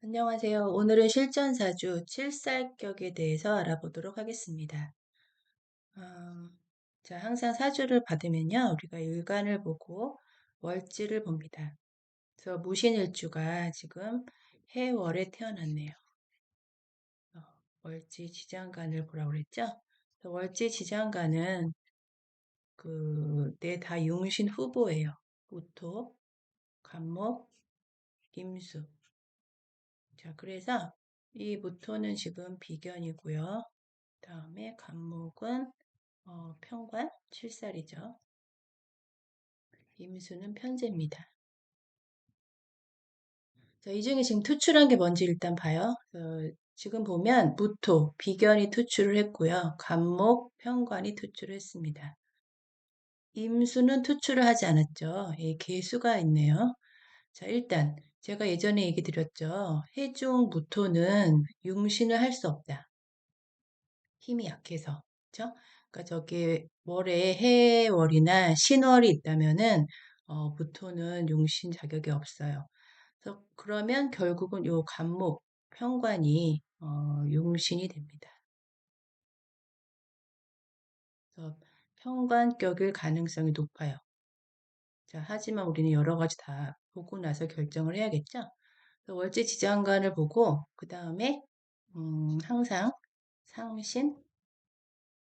안녕하세요. 오늘은 실전사주 칠살격에 대해서 알아보도록 하겠습니다. 어, 자, 항상 사주를 받으면요, 우리가 일간을 보고 월지를 봅니다. 그래서 무신일주가 지금 해월에 태어났네요. 어, 월지 지장간을 보라고 그랬죠? 그래서 월지 지장간은 네 다 용신 후보예요. 무토, 간목, 임수. 자, 그래서 이 무토는 지금 비견이고요. 다음에 간목은 편관 7살이죠. 임수는 편제입니다. 자, 이 중에 지금 투출한 게 뭔지 일단 봐요. 지금 보면 무토, 비견이 투출을 했고요. 간목, 편관이 투출을 했습니다. 임수는 투출을 하지 않았죠. 예, 개수가 있네요. 자, 일단 제가 예전에 얘기 드렸죠. 해중 무토는 융신을 할 수 없다. 힘이 약해서. 그쵸? 그러니까 저기 월에 해월이나 신월이 있다면은 무토는 용신 자격이 없어요. 그래서 그러면 결국은 요 간목 편관이 용신이 됩니다. 그래서 편관격일 가능성이 높아요. 자, 하지만 우리는 여러 가지 다 보고 나서 결정을 해야겠죠? 그래서 월지 지장간을 보고 그 다음에 항상 상신,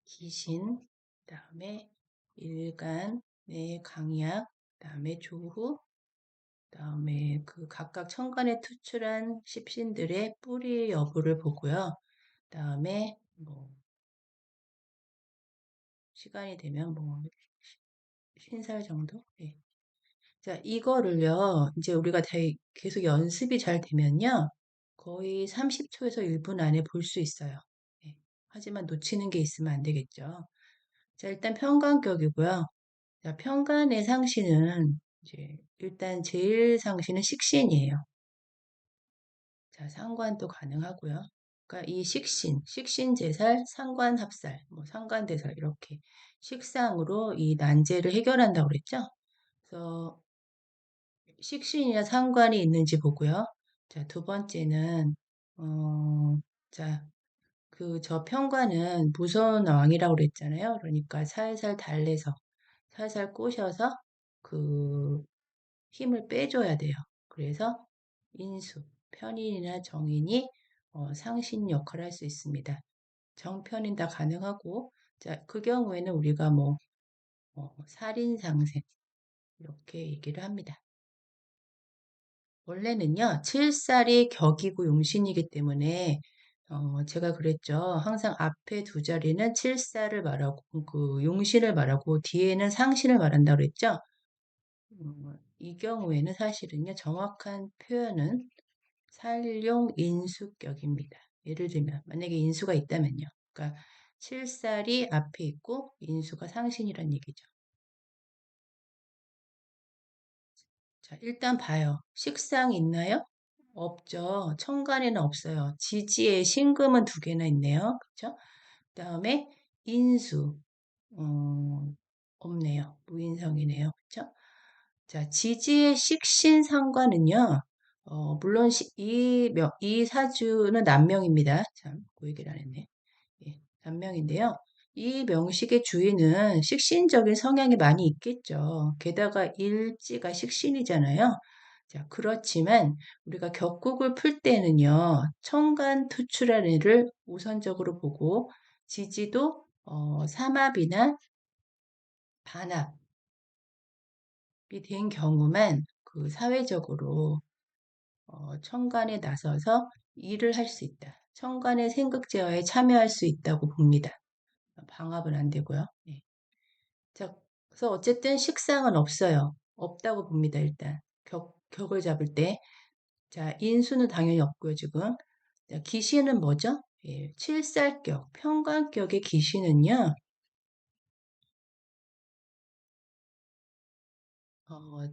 기신, 그다음에 일간, 내 강약, 그다음에 조후, 그다음에 그 각각 천간에 투출한 십신들의 뿌리 여부를 보고요. 그다음에 뭐 시간이 되면 뭐 신살 정도? 네. 자, 이거를요. 이제 우리가 계속 연습이 잘 되면요. 거의 30초에서 1분 안에 볼 수 있어요. 네. 하지만 놓치는 게 있으면 안 되겠죠. 자, 일단 편관격이고요. 자, 편간의 상신은 이제 일단 제일 상신은 식신이에요. 자, 상관도 가능하고요. 그러니까 이 식신제살, 상관합살, 뭐 상관대살 이렇게 식상으로 이 난제를 해결한다고 그랬죠. 그래서 식신이나 상관이 있는지 보고요. 자, 두 번째는 자, 저 편관은 무서운 왕이라고 그랬잖아요. 그러니까 살살 달래서 살살 꼬셔서 그 힘을 빼줘야 돼요. 그래서 인수, 편인이나 정인이 상신 역할을 할 수 있습니다. 정편인 다 가능하고, 자, 그 경우에는 우리가 뭐, 살인상생, 이렇게 얘기를 합니다. 원래는요, 칠살이 격이고 용신이기 때문에, 제가 그랬죠. 항상 앞에 두 자리는 칠살을 말하고, 용신을 말하고, 뒤에는 상신을 말한다고 그랬죠. 이 경우에는 사실은요, 정확한 표현은 살용인수격입니다. 예를 들면, 만약에 인수가 있다면요. 그러니까, 칠살이 앞에 있고, 인수가 상신이란 얘기죠. 자, 일단 봐요. 식상 있나요? 없죠. 천간에는 없어요. 지지에 신금은 두 개나 있네요. 그쵸? 그 다음에 인수, 어, 없네요. 무인성이네요. 그쵸? 자, 지지의 식신상관은요, 물론 이 사주는 남명입니다. 참, 그 얘기를 안 했네. 예, 남명인데요. 이 명식의 주인은 식신적인 성향이 많이 있겠죠. 게다가 일지가 식신이잖아요. 자, 그렇지만 우리가 격국을 풀 때는요, 천간 투출한 애를 우선적으로 보고 지지도 삼합이나 반합 된 경우만 사회적으로 천간에 나서서 일을 할 수 있다. 천간의 생극제어에 참여할 수 있다고 봅니다. 방합은 안 되고요. 네. 자, 그래서 어쨌든 식상은 없어요. 없다고 봅니다, 일단. 격을 잡을 때. 자, 인수는 당연히 없고요, 지금. 자, 기신은 뭐죠? 예, 칠살격, 편관격의 기신은요,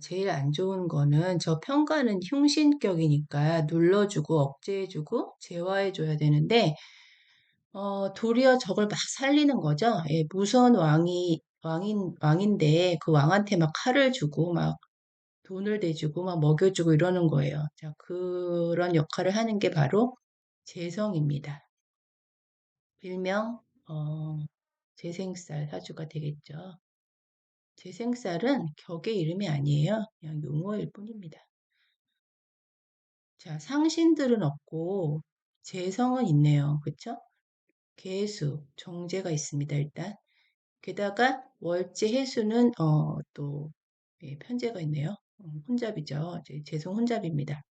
제일 안 좋은 거는 저 평가는 흉신격이니까 눌러주고 억제해주고 제어해줘야 되는데 도리어 저걸 막 살리는 거죠. 예, 무서운 왕인데 그 왕한테 막 칼을 주고 막 돈을 대주고 막 먹여주고 이러는 거예요. 자, 그런 역할을 하는 게 바로 재성입니다. 일명 재생쌀 사주가 되겠죠. 재생쌀은 격의 이름이 아니에요. 그냥 용어일 뿐입니다. 자, 상신들은 없고 재성은 있네요. 그쵸? 계수, 정제가 있습니다. 일단. 게다가 월제 해수는 또 예, 편제가 있네요. 혼잡이죠. 재성 혼잡입니다.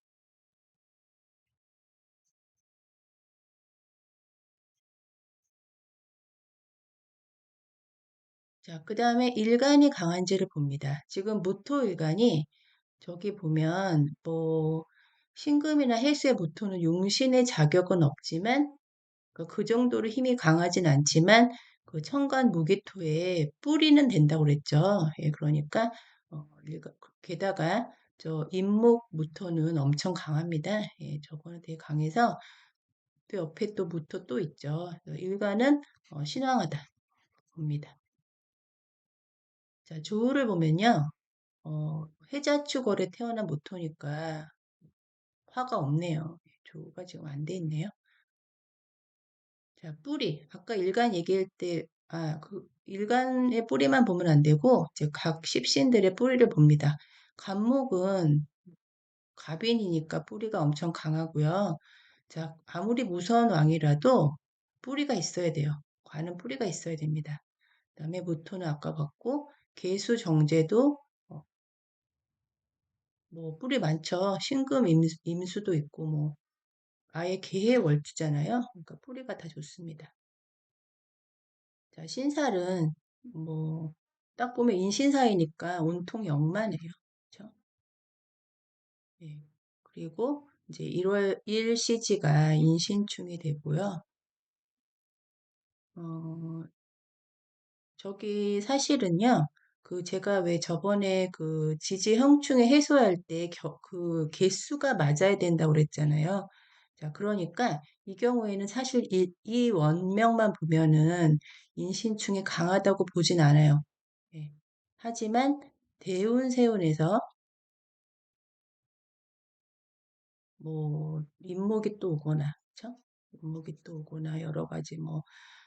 자, 그 다음에 일간이 강한지를 봅니다. 지금 무토일간이 저기 보면 뭐 신금이나 해수의 무토는 용신의 자격은 없지만 그 정도로 힘이 강하진 않지만 그 천간 무기토에 뿌리는 된다고 그랬죠. 예, 그러니까 게다가 저 임목 무토는 엄청 강합니다. 예, 저거는 되게 강해서 그 옆에 또 무토 또 있죠. 일간은 신왕하다 봅니다. 자, 조우를 보면요. 해자축월에 태어난 모토니까 화가 없네요. 조우가 지금 안 돼 있네요. 자, 뿌리. 아까 일간 얘기할 때, 일간의 뿌리만 보면 안 되고, 이제 각 십신들의 뿌리를 봅니다. 간목은 갑인이니까 뿌리가 엄청 강하고요. 자, 아무리 무서운 왕이라도 뿌리가 있어야 돼요. 관은 뿌리가 있어야 됩니다. 그다음에 무토는 아까 봤고, 계수 정제도 뭐 뿌리 많죠. 신금 임수도 있고 뭐 아예 계의 월주잖아요. 그러니까 뿌리가 다 좋습니다. 자, 신살은 뭐 딱 보면 인신사이니까 온통 영만해요. 그렇죠? 예. 그리고 이제 1월 1시지가 인신충이 되고요. 어, 저기 사실은요. 그 제가 왜 저번에 그 지지형충에 해소할 때 그 개수가 맞아야 된다고 그랬잖아요. 자, 그러니까 이 경우에는 사실 이 원명만 보면은 인신충이 강하다고 보진 않아요. 예. 하지만 대운세운에서 뭐 인목이 또 오거나, 그쵸? 인목이 또 오거나 여러 가지 뭐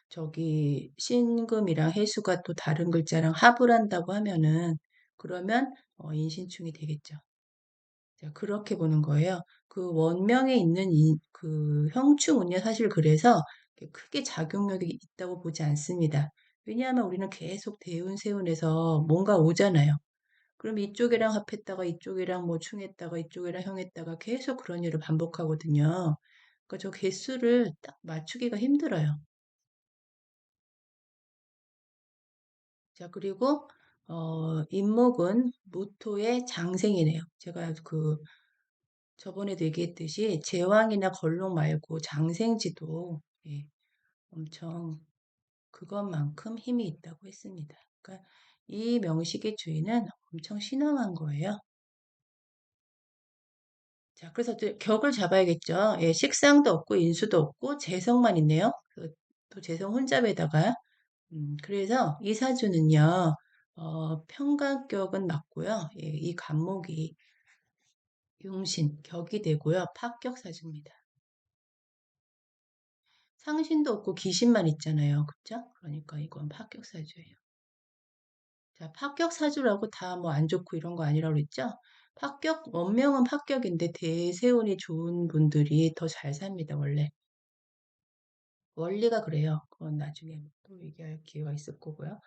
저기 신금이랑 해수가 또 다른 글자랑 합을 한다고 하면은 그러면 인신충이 되겠죠. 자, 그렇게 보는 거예요. 그 원명에 있는 그 형충은요, 사실 그래서 크게 작용력이 있다고 보지 않습니다. 왜냐하면 우리는 계속 대운, 세운에서 뭔가 오잖아요. 그럼 이쪽이랑 합했다가 이쪽이랑 뭐 충했다가 이쪽이랑 형했다가 계속 그런 일을 반복하거든요. 그러니까 저 개수를 딱 맞추기가 힘들어요. 자, 그리고 임목은 무토의 장생이네요. 제가 그 저번에도 얘기했듯이 제왕이나 걸록 말고 장생지도 예, 엄청 그것만큼 힘이 있다고 했습니다. 그러니까 이 명식의 주인은 엄청 신앙한 거예요. 자, 그래서 또 격을 잡아야겠죠. 예, 식상도 없고 인수도 없고 재성만 있네요. 또 재성 혼잡에다가 그래서 이 사주는요. 평간격은 맞고요. 예, 이 간목이 용신, 격이 되고요. 파격사주입니다. 상신도 없고 기신만 있잖아요. 그쵸? 그러니까 이건 파격사주예요. 자, 파격사주라고 다 뭐 안 좋고 이런 거 아니라고 그랬죠? 원명은 파격인데 대세운이 좋은 분들이 더 잘 삽니다, 원래. 원리가 그래요. 그건 나중에 또 얘기할 기회가 있을 거고요.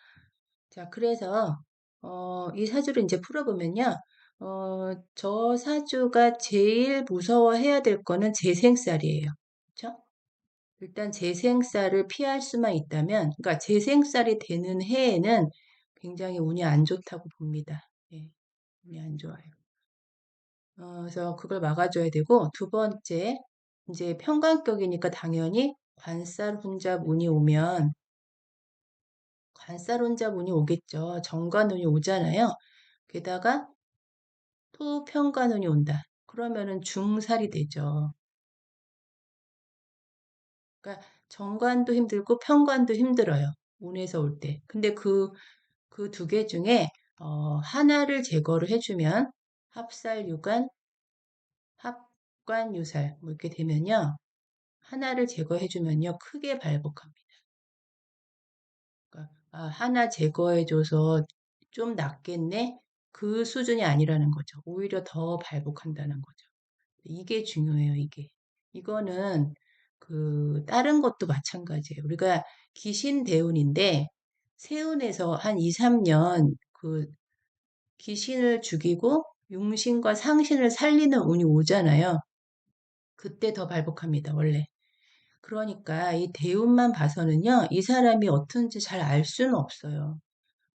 자, 그래서 이 사주를 이제 풀어보면요. 저 사주가 제일 무서워해야 될 거는 재생살이에요. 그렇죠? 일단 재생살을 피할 수만 있다면, 그러니까 재생살이 되는 해에는 굉장히 운이 안 좋다고 봅니다. 예, 운이 안 좋아요. 그래서 그걸 막아줘야 되고, 두 번째, 이제 평간격이니까 당연히 관살 혼잡 운이 오면 관살 혼잡 운이 오겠죠. 정관 운이 오잖아요. 게다가 토평관 운이 온다. 그러면은 중살이 되죠. 그러니까 정관도 힘들고 평관도 힘들어요. 운에서 올 때. 근데 그 두 개 중에 하나를 제거를 해주면 합살유관, 합관유살 뭐 이렇게 되면요. 하나를 제거해주면요. 크게 발복합니다. 그러니까 하나 제거해줘서 좀 낫겠네? 그 수준이 아니라는 거죠. 오히려 더 발복한다는 거죠. 이게 중요해요, 이게. 이거는 다른 것도 마찬가지예요. 우리가 귀신 대운인데, 세운에서 한 2, 3년 귀신을 죽이고 용신과 상신을 살리는 운이 오잖아요. 그때 더 발복합니다, 원래. 그러니까 이 대운만 봐서는요, 이 사람이 어떤지 잘 알 수는 없어요.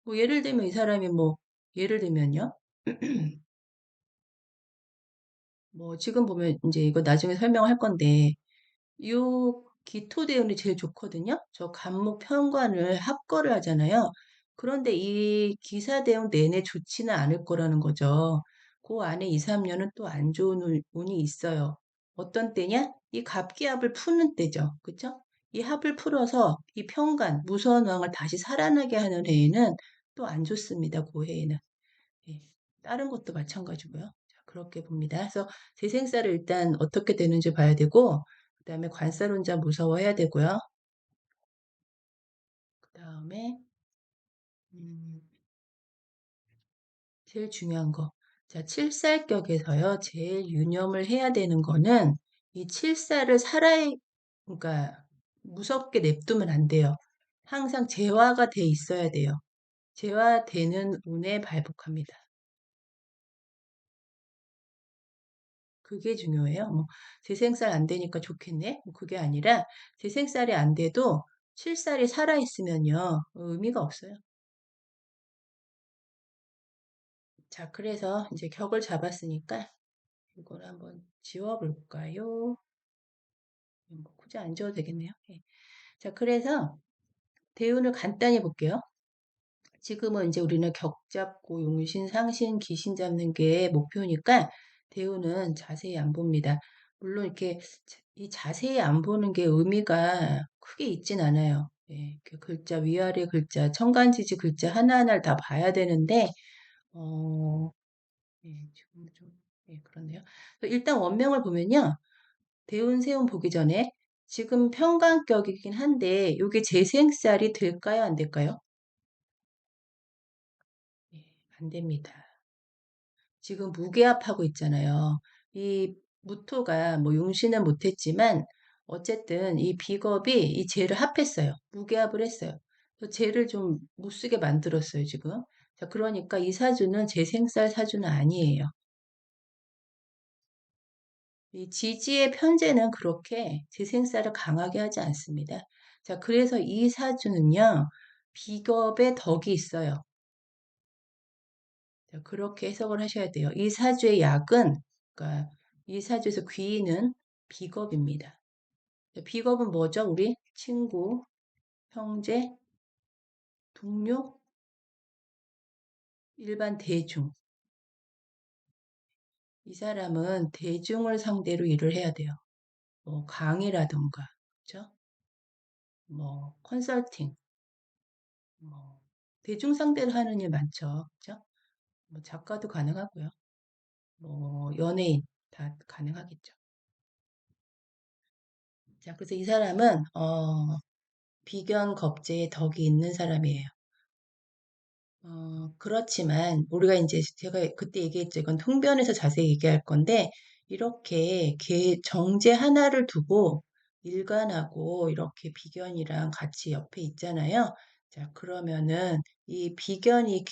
뭐 예를 들면 이 사람이 뭐, 예를 들면요. 뭐 지금 보면 이제 이거 나중에 설명할 건데, 요 기토대운이 제일 좋거든요. 저 간목 편관을 합거를 하잖아요. 그런데 이 기사대운 내내 좋지는 않을 거라는 거죠. 그 안에 2, 3년은 또 안 좋은 운이 있어요. 어떤 때냐? 이 갑기합을 푸는 때죠. 그쵸? 이 합을 풀어서 이 편관, 무서운 왕을 다시 살아나게 하는 해에는 또 안 좋습니다. 그 해에는. 예. 다른 것도 마찬가지고요. 자, 그렇게 봅니다. 그래서 재생살을 일단 어떻게 되는지 봐야 되고, 그 다음에 관살혼자 무서워해야 되고요. 그 다음에, 음, 제일 중요한 거. 자, 칠살격에서요, 제일 유념을 해야 되는 거는 이 칠살을 그러니까 무섭게 냅두면 안 돼요. 항상 재화가 돼 있어야 돼요. 재화되는 운에 발복합니다. 그게 중요해요. 뭐 재생살 안 되니까 좋겠네. 뭐 그게 아니라 재생살이 안 돼도 칠살이 살아 있으면요. 의미가 없어요. 자, 그래서 이제 격을 잡았으니까 이걸 한번 지워볼까요? 뭐 굳이 안 지워도 되겠네요. 예. 자, 그래서 대운을 간단히 볼게요. 지금은 이제 우리는 격 잡고 용신, 상신, 귀신 잡는 게 목표니까 대우는 자세히 안 봅니다. 물론 이렇게 이 자세히 안 보는 게 의미가 크게 있진 않아요. 예, 그 글자 위아래 글자 천간지지 글자 하나하나를 다 봐야 되는데 어, 예, 지금 좀 그렇네요. 일단 원명을 보면요. 대운, 세운 보기 전에 지금 평간격이긴 한데 이게 재생살이 될까요, 안 될까요? 예, 안 됩니다. 지금 무게합하고 있잖아요. 이 무토가 뭐 용신은 못했지만 어쨌든 이 비겁이 이 재를 합했어요. 무게합을 했어요. 그래서 재를 좀 못쓰게 만들었어요, 지금. 자, 그러니까 이 사주는 재생살 사주는 아니에요. 이 지지의 편제는 그렇게 재생살을 강하게 하지 않습니다. 자, 그래서 이 사주는요, 비겁의 덕이 있어요. 자, 그렇게 해석을 하셔야 돼요. 이 사주의 약은, 그러니까 이 사주에서 귀인은 비겁입니다. 자, 비겁은 뭐죠? 우리 친구, 형제, 동료, 일반 대중. 이 사람은 대중을 상대로 일을 해야 돼요. 뭐 강의라던가, 그죠? 뭐 컨설팅, 뭐 대중 상대로 하는 일 많죠, 그죠? 뭐 작가도 가능하고요. 뭐 연예인 다 가능하겠죠. 자, 그래서 이 사람은 비견 겁재에 덕이 있는 사람이에요. 그렇지만 우리가 이제 제가 그때 얘기했죠. 이건 통변에서 자세히 얘기할 건데 이렇게 정제 하나를 두고 일간하고 이렇게 비견이랑 같이 옆에 있잖아요. 자, 그러면은 이 비견이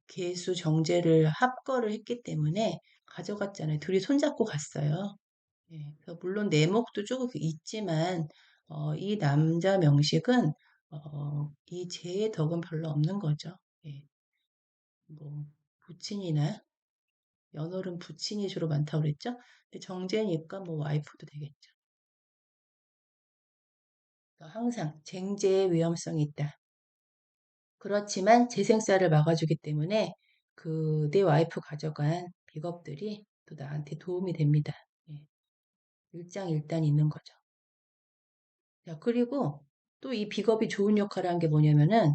개수 정제를 합거를 했기 때문에 가져갔잖아요. 둘이 손잡고 갔어요. 예, 그래서 물론 내목도 조금 있지만 이 남자 명식은 이 재의 덕은 별로 없는 거죠. 예, 뭐 부친이나 연월은 부친이 주로 많다고 그랬죠. 근데 정제니까 뭐 와이프도 되겠죠. 그러니까 항상 쟁제의 위험성이 있다. 그렇지만 재생살을 막아주기 때문에 내 와이프 가져간 비겁들이 또 나한테 도움이 됩니다. 예, 일장일단 있는 거죠. 자, 그리고 또 이 비겁이 좋은 역할을 한 게 뭐냐면은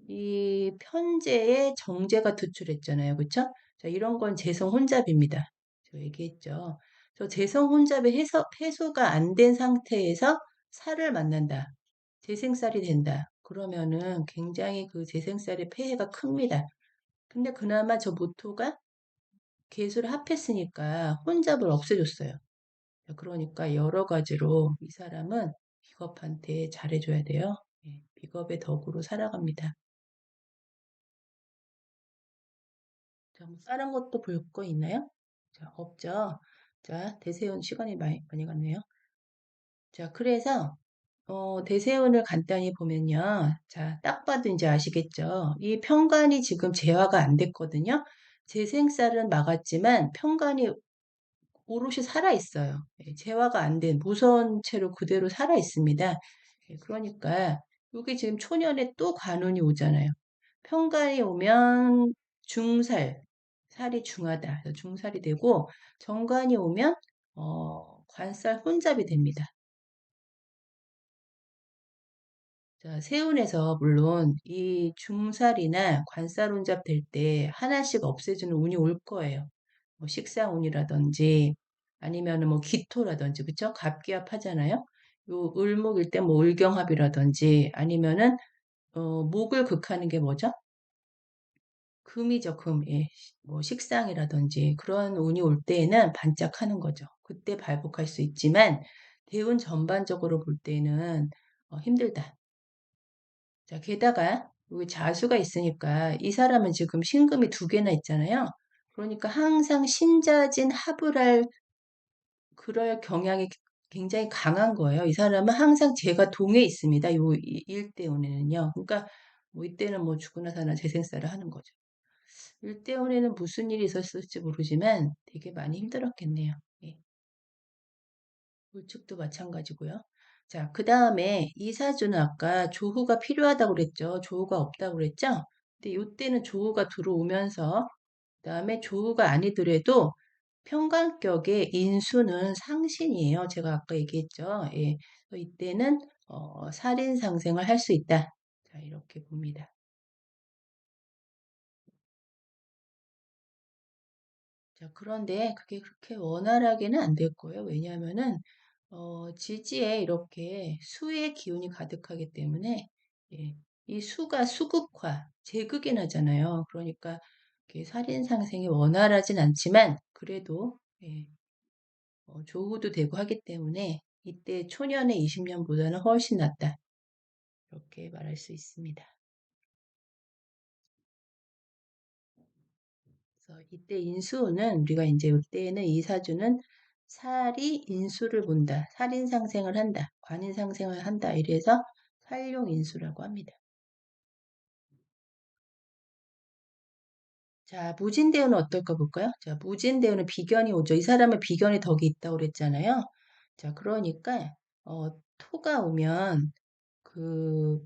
이 편제에 정제가 투출했잖아요. 그쵸? 자, 이런 건 재성 혼잡입니다. 저 얘기했죠. 저 재성 혼잡의 해소가 안 된 상태에서 살을 만난다. 재생살이 된다. 그러면은 굉장히 그 재생살의 폐해가 큽니다. 근데 그나마 저 모토가 개수를 합했으니까 혼잡을 없애줬어요. 그러니까 여러 가지로 이 사람은 비겁한테 잘해줘야 돼요. 예, 비겁의 덕으로 살아갑니다. 자, 뭐 다른 것도 볼 거 있나요? 자, 없죠. 자, 대세운 시간이 많이 갔네요. 자, 그래서 대세운을 간단히 보면요. 자, 딱 봐도 이제 아시겠죠? 이 편관이 지금 재화가 안 됐거든요. 재생살은 막았지만 편관이 오롯이 살아있어요. 예, 재화가 안 된 무서운 채로 그대로 살아있습니다. 예, 그러니까 여기 지금 초년에 또 관운이 오잖아요. 편관이 오면 중살, 살이 중하다. 그래서 중살이 되고 정관이 오면 관살 혼잡이 됩니다. 자, 세운에서 물론 이 중살이나 관살 혼잡 될 때 하나씩 없애주는 운이 올 거예요. 뭐 식상운이라든지 아니면은 뭐 기토라든지 그쵸? 갑기합 하잖아요. 요 을목일 때 뭐 을경합이라든지 아니면은 목을 극하는 게 뭐죠? 금이죠, 금. 예. 뭐 식상이라든지 그런 운이 올 때에는 반짝하는 거죠. 그때 발복할 수 있지만 대운 전반적으로 볼 때는 힘들다. 자, 게다가 여기 자수가 있으니까 이 사람은 지금 신금이 두 개나 있잖아요. 그러니까 항상 신자진 합을 할 그럴 경향이 굉장히 강한 거예요. 이 사람은 항상 제가 동에 있습니다. 요 일대운에는요. 그러니까 뭐 이때는 뭐 죽으나 사나 재생살을 하는 거죠. 일대운에는 무슨 일이 있었을지 모르지만 되게 많이 힘들었겠네요. 예. 울축도 마찬가지고요. 자, 그 다음에 이사주는 아까 조후가 필요하다고 그랬죠. 조후가 없다고 그랬죠. 근데 이때는 조후가 들어오면서 그다음에 조후가 아니더라도 평간격의 인수는 상신이에요. 제가 아까 얘기했죠. 예. 그래서 이때는 살인 상생을 할 수 있다. 자, 이렇게 봅니다. 자, 그런데 그게 그렇게 원활하게는 안 될 거예요. 왜냐하면은 지지에 이렇게 수의 기운이 가득하기 때문에 예, 이 수가 수극화, 제극이 나잖아요. 그러니까 이렇게 살인 상생이 원활하진 않지만 그래도 예, 조후도 되고 하기 때문에 이때 초년의 20년보다는 훨씬 낫다. 이렇게 말할 수 있습니다. 그래서 이때 인수는 우리가 이제 이때는 이사주는 살이 인수를 본다. 살인 상생을 한다. 관인 상생을 한다. 이래서 살용 인수라고 합니다. 자, 무진대우는 어떨까 볼까요? 자, 무진대우는 비견이 오죠. 이 사람은 비견이 덕이 있다고 그랬잖아요. 자, 그러니까 토가 오면 그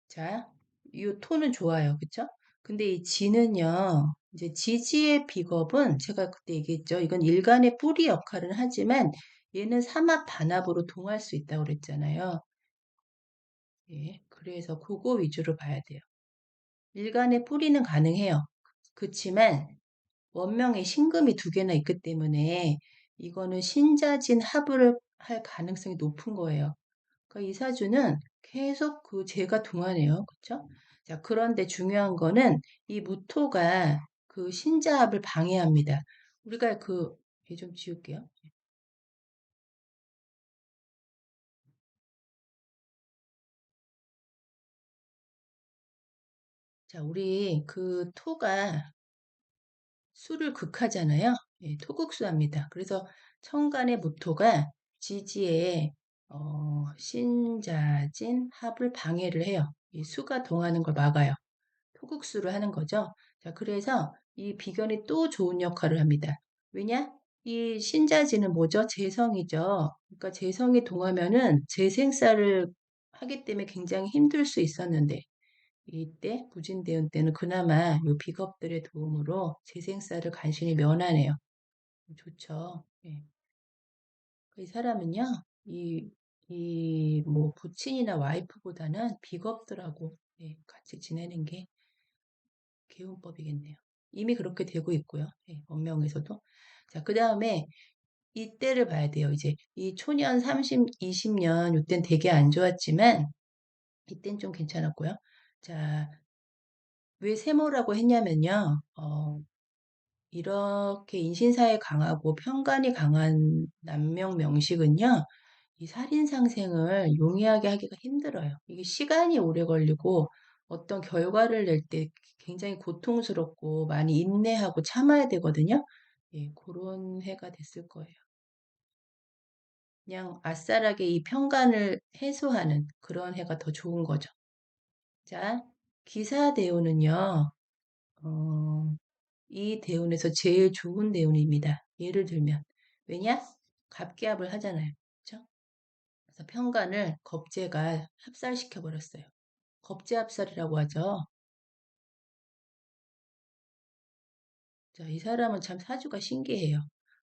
자, 이 토는 좋아요. 그쵸? 근데 이 지는요. 이제 지지의 비겁은 제가 그때 얘기했죠. 이건 일간의 뿌리 역할은 하지만 얘는 삼합 반합으로 동할 수 있다고 그랬잖아요. 예. 그래서 그거 위주로 봐야 돼요. 일간의 뿌리는 가능해요. 그치만 원명에 신금이 두 개나 있기 때문에 이거는 신자진 합을 할 가능성이 높은 거예요. 그러니까 이 사주는 계속 그 재가 동하네요. 그쵸? 자, 그런데 중요한 거는 이 무토가 그 신자합을 방해합니다. 우리가 얘 좀 지울게요. 자, 우리 그 토가 수를 극하잖아요. 예, 토극수합니다. 그래서 천간의 무토가 지지에 신자진 합을 방해를 해요. 이 수가 동하는 걸 막아요. 토국수를 하는 거죠. 자, 그래서 이 비견이 또 좋은 역할을 합니다. 왜냐? 이 신자지는 뭐죠? 재성이죠. 그러니까 재성이 동하면은 재생살을 하기 때문에 굉장히 힘들 수 있었는데 이때 부진대운 때는 그나마 이 비겁들의 도움으로 재생살을 간신히 면하네요. 좋죠. 예. 이 사람은요, 뭐 부친이나 와이프보다는 비겁들하고 예, 같이 지내는 게 개운법이겠네요. 이미 그렇게 되고 있고요. 예, 원명에서도. 자, 그 다음에 이때를 봐야 돼요. 이제 이 초년 30, 20년 이땐 되게 안 좋았지만 이땐 좀 괜찮았고요. 자, 왜 세모라고 했냐면요. 이렇게 인신사에 강하고 편간이 강한 남명 명식은요. 이 살인 상생을 용이하게 하기가 힘들어요. 이게 시간이 오래 걸리고 어떤 결과를 낼 때 굉장히 고통스럽고 많이 인내하고 참아야 되거든요. 예, 그런 해가 됐을 거예요. 그냥 아싸라게 이 편간을 해소하는 그런 해가 더 좋은 거죠. 자, 기사대운은요, 어, 이 대운에서 제일 좋은 대운입니다. 예를 들면, 왜냐? 갑기합을 하잖아요. 그렇죠? 그래서 편간을 겁재가 합살시켜 버렸어요. 겁재합살이라고 하죠. 자, 이 사람은 참 사주가 신기해요.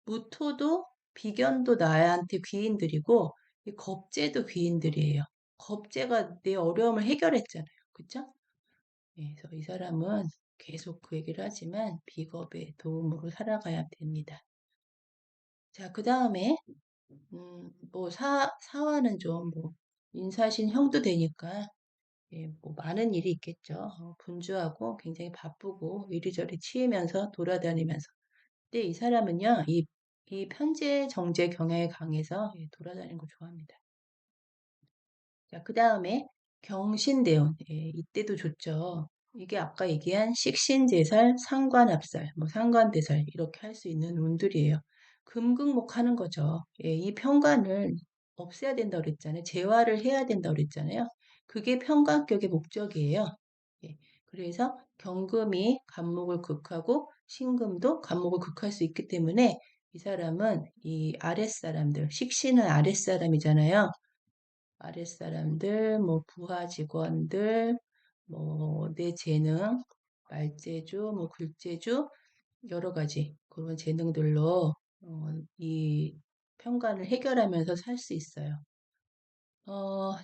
무토도 비견도 나한테 귀인들이고 이 겁재도 귀인들이에요. 겁재가 내 어려움을 해결했잖아요. 그쵸? 예, 그래서 이 사람은 계속 그 얘기를 하지만 비겁의 도움으로 살아가야 됩니다. 자, 그 다음에 뭐 사화는 좀 뭐 인사신 형도 되니까 예, 뭐 많은 일이 있겠죠. 분주하고 굉장히 바쁘고 이리저리 치이면서 돌아다니면서. 근데 이 사람은요, 이 편재 정제 경향에 강해서 예, 돌아다니는 거 좋아합니다. 자, 그 다음에 경신대운. 예, 이때도 좋죠. 이게 아까 얘기한 식신제살, 상관합살, 뭐 상관대살 이렇게 할 수 있는 운들이에요. 금극목하는 거죠. 예, 이 편관을 없애야 된다 그랬잖아요. 재화를 해야 된다 그랬잖아요. 그게 편관격의 목적이에요. 예, 그래서 경금이 간목을 극하고 신금도 간목을 극할 수 있기 때문에 이 사람은 이 아랫사람들, 식신은 아랫사람이잖아요. 아랫사람들, 뭐 부하 직원들, 뭐 내 재능, 말재주, 뭐 글재주 여러 가지 그런 재능들로 이 편관을 해결하면서 살 수 있어요.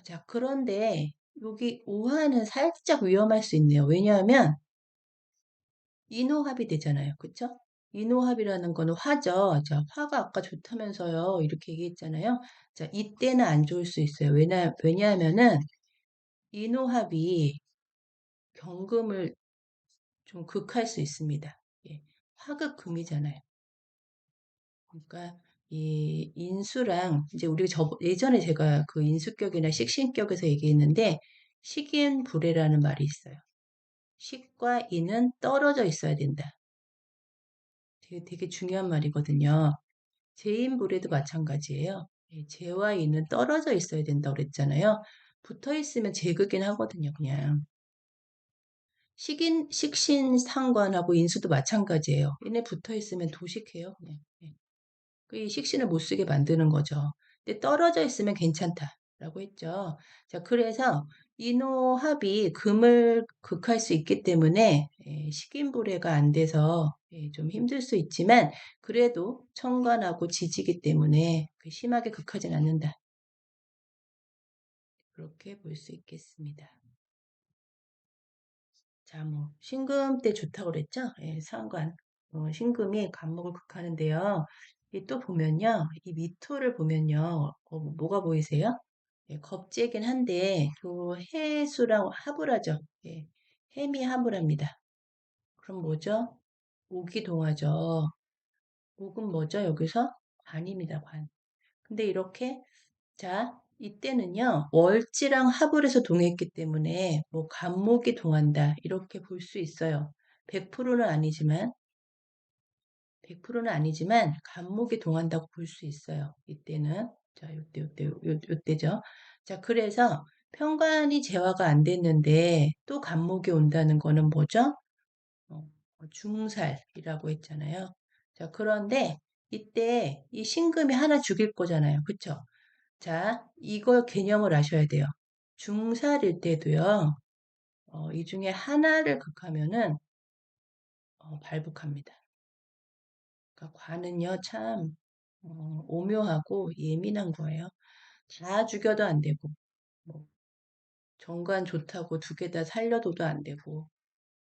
자, 그런데 여기 오화는 살짝 위험할 수 있네요. 왜냐하면 인호합이 되잖아요. 그쵸? 인호합이라는 거는 화죠. 자, 화가 아까 좋다면서요. 이렇게 얘기했잖아요. 자, 이때는 안 좋을 수 있어요. 왜냐하면은 인호합이 경금을 좀 극할 수 있습니다. 예, 화극금이잖아요. 그러니까 이 인수랑 이제 우리 예전에 제가 그 인수격이나 식신격에서 얘기했는데 식인불애라는 말이 있어요. 식과 인은 떨어져 있어야 된다. 되게 중요한 말이거든요. 재인불애도 마찬가지예요. 예, 재와 인은 떨어져 있어야 된다고 그랬잖아요. 붙어 있으면 재극긴 하거든요, 그냥. 식신상관하고 인수도 마찬가지예요. 얘네 붙어 있으면 도식해요, 그냥. 예. 이 식신을 못 쓰게 만드는 거죠. 근데 떨어져 있으면 괜찮다라고 했죠. 자, 그래서 인호합이 금을 극할 수 있기 때문에 예, 식인불애가 안 돼서 예, 좀 힘들 수 있지만 그래도 천간하고 지지기 때문에 심하게 극하진 않는다. 그렇게 볼 수 있겠습니다. 자, 뭐 신금 때 좋다고 그랬죠? 예, 상관. 신금이 간목을 극하는데요. 이 또 보면요. 이 미토를 보면요. 뭐가 보이세요? 예, 겁재긴 한데 그 해수랑 합을 하죠. 예, 해미 합을 합니다. 그럼 뭐죠? 옥이 동하죠. 옥은 뭐죠? 여기서 관입니다. 관. 근데 이렇게 자, 이때는요, 월지랑 합을 해서 동했기 때문에 뭐 간목이 동한다 이렇게 볼 수 있어요. 100%는 아니지만 100%는 아니지만 간목이 동한다고 볼 수 있어요. 이때는 자, 요때죠. 자, 그래서 편관이 재화가 안 됐는데 또 간목이 온다는 거는 뭐죠? 중살이라고 했잖아요. 자, 그런데 이때 이 신금이 하나 죽일 거잖아요. 그쵸? 자, 이걸 개념을 아셔야 돼요. 중살일 때도요, 이 중에 하나를 극하면은, 발북합니다. 그러니까 관은요, 참, 오묘하고 예민한 거예요. 다 죽여도 안 되고, 뭐, 정관 좋다고 두 개 다 살려둬도 안 되고,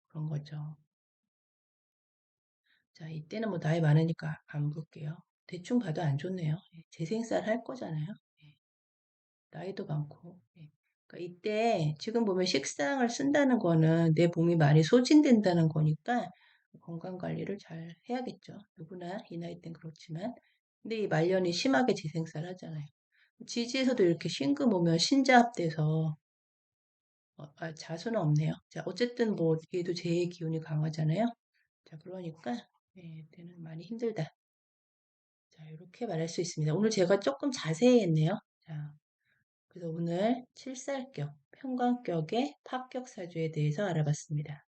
그런 거죠. 자, 이때는 뭐 나이 많으니까 안 볼게요. 대충 봐도 안 좋네요. 예, 재생살 할 거잖아요. 예, 나이도 많고. 예. 그러니까 이때 지금 보면 식상을 쓴다는 거는 내 몸이 많이 소진된다는 거니까 건강 관리를 잘 해야겠죠. 누구나 이 나이 땐 그렇지만. 근데 이 말년이 심하게 재생살 하잖아요. 지지에서도 이렇게 신금 오면 신자합돼서 자수는 없네요. 자, 어쨌든 뭐 얘도 제 기운이 강하잖아요. 자, 그러니까 예, 때는 많이 힘들다. 자, 이렇게 말할 수 있습니다. 오늘 제가 조금 자세히 했네요. 자, 그래서 오늘 칠살격, 평관격의 합격사주에 대해서 알아봤습니다.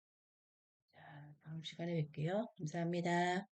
자, 다음 시간에 뵐게요. 감사합니다.